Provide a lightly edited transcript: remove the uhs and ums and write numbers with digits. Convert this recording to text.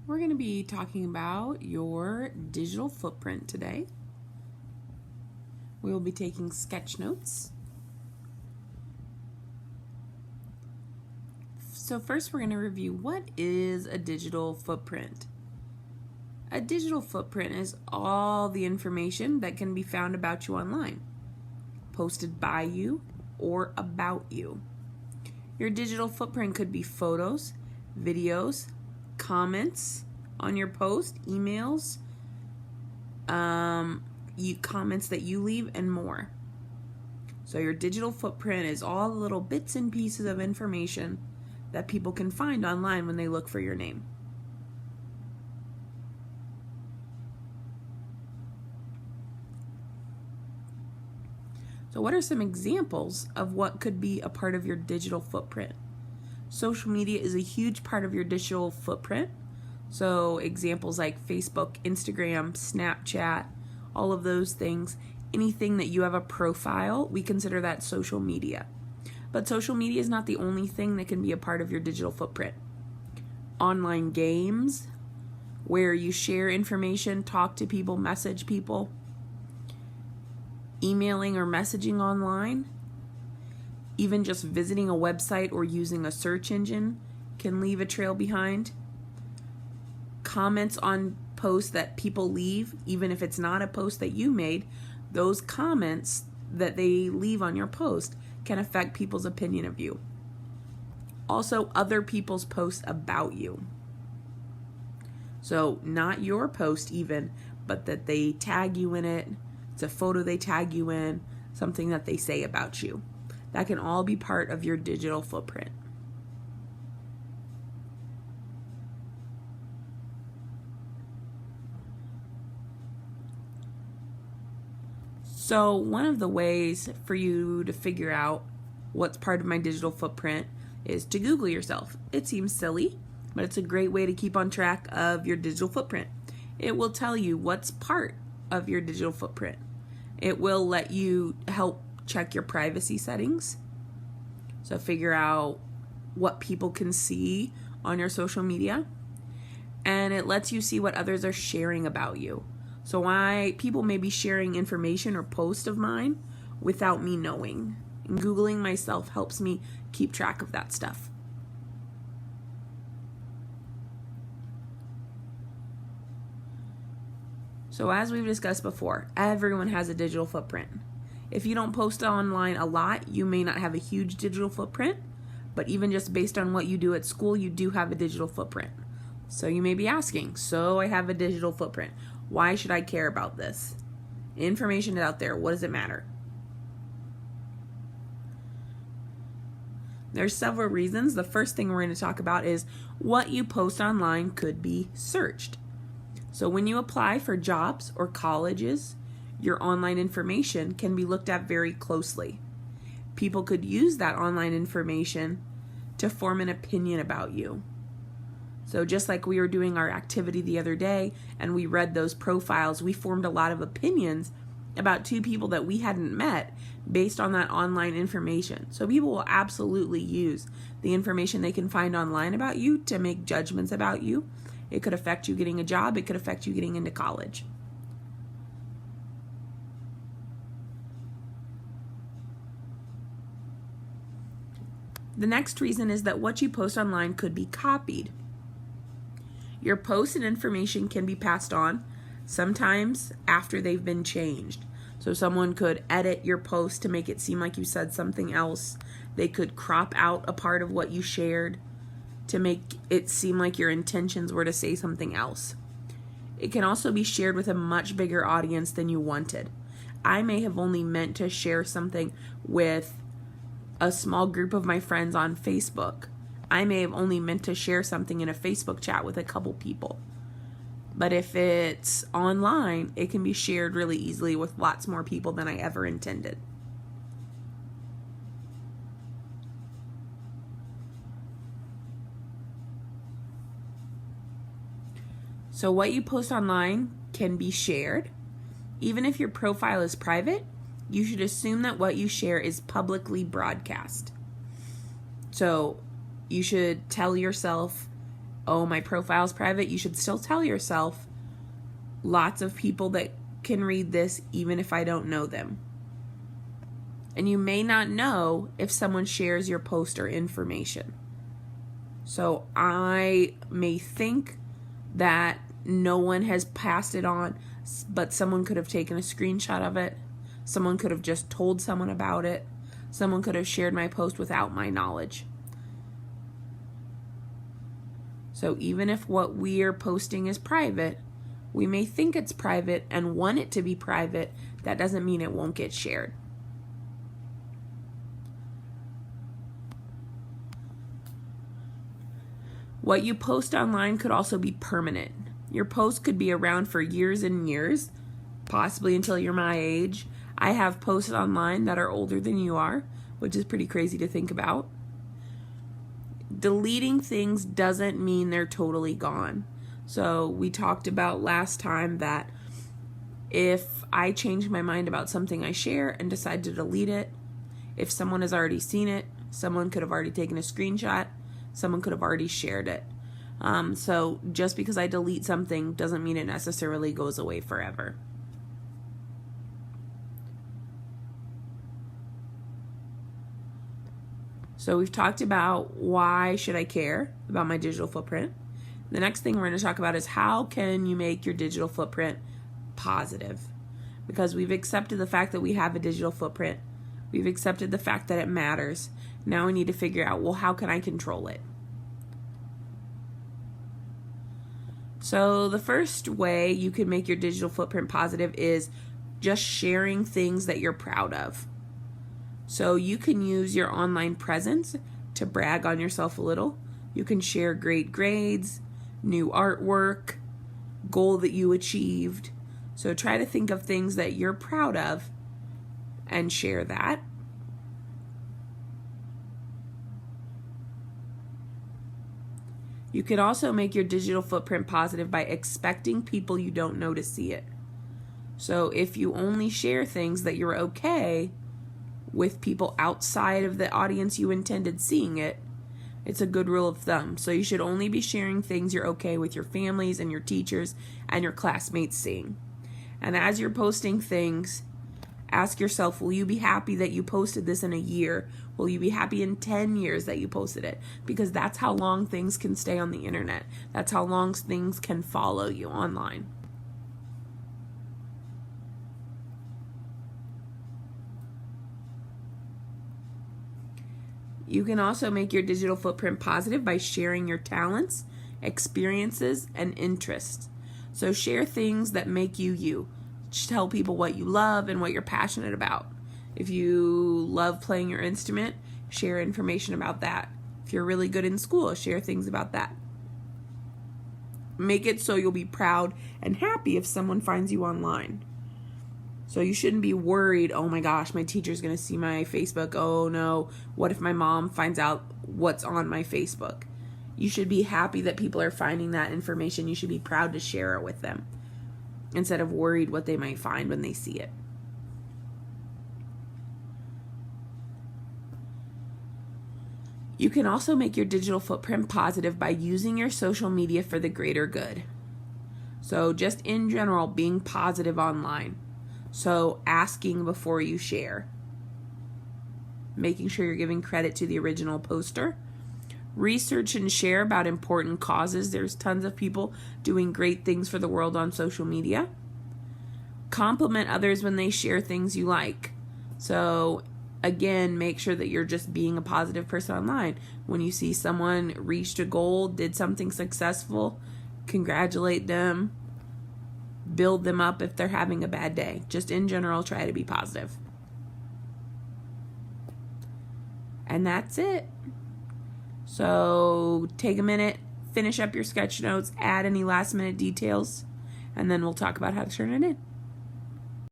We're going to be talking about your digital footprint today. We will be taking sketch notes. So first we're going to review what is a digital footprint. A digital footprint is all the information that can be found about you online, posted by you or about you. Your digital footprint could be photos, videos, comments on your post, emails, comments that you leave, and more. So your digital footprint is all the little bits and pieces of information that people can find online when they look for your name. So what are some examples of what could be a part of your digital footprint? Social media is a huge part of your digital footprint. So examples like Facebook, Instagram, Snapchat, all of those things. Anything that you have a profile, we consider that social media. But social media is not the only thing that can be a part of your digital footprint. Online games, where you share information, talk to people, message people. Emailing or messaging online. Even just visiting a website or using a search engine can leave a trail behind. Comments on posts that people leave, even if it's not a post that you made, those comments that they leave on your post can affect people's opinion of you. Also, other people's posts about you. So, not your post even, but that they tag you in it. It's a photo they tag you in, something that they say about you. That can all be part of your digital footprint. So one of the ways for you to figure out what's part of my digital footprint is to Google yourself. It seems silly, but it's a great way to keep on track of your digital footprint. It will tell you what's part of your digital footprint. It will let you help check your privacy settings. So figure out what people can see on your social media. And it lets you see what others are sharing about you. So why people may be sharing information or posts of mine without me knowing. And Googling myself helps me keep track of that stuff. So as we've discussed before, everyone has a digital footprint. If you don't post online a lot, you may not have a huge digital footprint, but even just based on what you do at school, you do have a digital footprint. So you may be asking, so I have a digital footprint. Why should I care about this? Information is out there. What does it matter? There's several reasons. The first thing we're going to talk about is what you post online could be searched. So when you apply for jobs or colleges, your online information can be looked at very closely. People could use that online information to form an opinion about you. So just like we were doing our activity the other day and we read those profiles, we formed a lot of opinions about two people that we hadn't met based on that online information. So people will absolutely use the information they can find online about you to make judgments about you. It could affect you getting a job. It could affect you getting into college. The next reason is that what you post online could be copied. Your posts and information can be passed on, sometimes after they've been changed. So someone could edit your post to make it seem like you said something else. They could crop out a part of what you shared to make it seem like your intentions were to say something else. It can also be shared with a much bigger audience than you wanted. I may have only meant to share something with a small group of my friends on Facebook. I may have only meant to share something in a Facebook chat with a couple people. But if it's online, it can be shared really easily with lots more people than I ever intended. So what you post online can be shared. Even if your profile is private, you should assume that what you share is publicly broadcast. So you should tell yourself oh, my profile's private, you should still tell yourself lots of people that can read this even if I don't know them. And you may not know if someone shares your post or information. So I may think that no one has passed it on, but someone could have taken a screenshot of it. Someone could have just told someone about it. Someone could have shared my post without my knowledge. So even if what we are posting is private, we may think it's private and want it to be private. That doesn't mean it won't get shared. What you post online could also be permanent. Your post could be around for years and years, possibly until you're my age. I have posts online that are older than you are, which is pretty crazy to think about. Deleting things doesn't mean they're totally gone. So we talked about last time that if I change my mind about something I share and decide to delete it, if someone has already seen it, someone could have already taken a screenshot, someone could have already shared it. So just because I delete something doesn't mean it necessarily goes away forever. So we've talked about why should I care about my digital footprint. The next thing we're going to talk about is how can you make your digital footprint positive? Because we've accepted the fact that we have a digital footprint. We've accepted the fact that it matters. Now we need to figure out, well, how can I control it? So the first way you can make your digital footprint positive is just sharing things that you're proud of. So you can use your online presence to brag on yourself a little. You can share great grades, new artwork, goal that you achieved. So try to think of things that you're proud of and share that. You can also make your digital footprint positive by expecting people you don't know to see it. So if you only share things that you're okay with people outside of the audience you intended seeing it, it's a good rule of thumb. So you should only be sharing things you're okay with your families and your teachers and your classmates seeing. And as you're posting things, ask yourself, will you be happy that you posted this in a year? Will you be happy in 10 years that you posted it? Because that's how long things can stay on the internet. That's how long things can follow you online. You can also make your digital footprint positive by sharing your talents, experiences, and interests. So share things that make you you. Tell people what you love and what you're passionate about. If you love playing your instrument, share information about that. If you're really good in school, share things about that. Make it so you'll be proud and happy if someone finds you online. So you shouldn't be worried, oh my gosh, my teacher's going to see my Facebook. Oh no, what if my mom finds out what's on my Facebook? You should be happy that people are finding that information. You should be proud to share it with them instead of worried what they might find when they see it. You can also make your digital footprint positive by using your social media for the greater good. So just in general, being positive online. So asking before you share. Making sure you're giving credit to the original poster. Research and share about important causes. There's tons of people doing great things for the world on social media. Compliment others when they share things you like. So again, make sure that you're just being a positive person online. When you see someone reached a goal, did something successful, congratulate them. Build them up if they're having a bad day. Just in general, try to be positive. And that's it. So take a minute, finish up your sketch notes, add any last minute details, and then we'll talk about how to turn it in.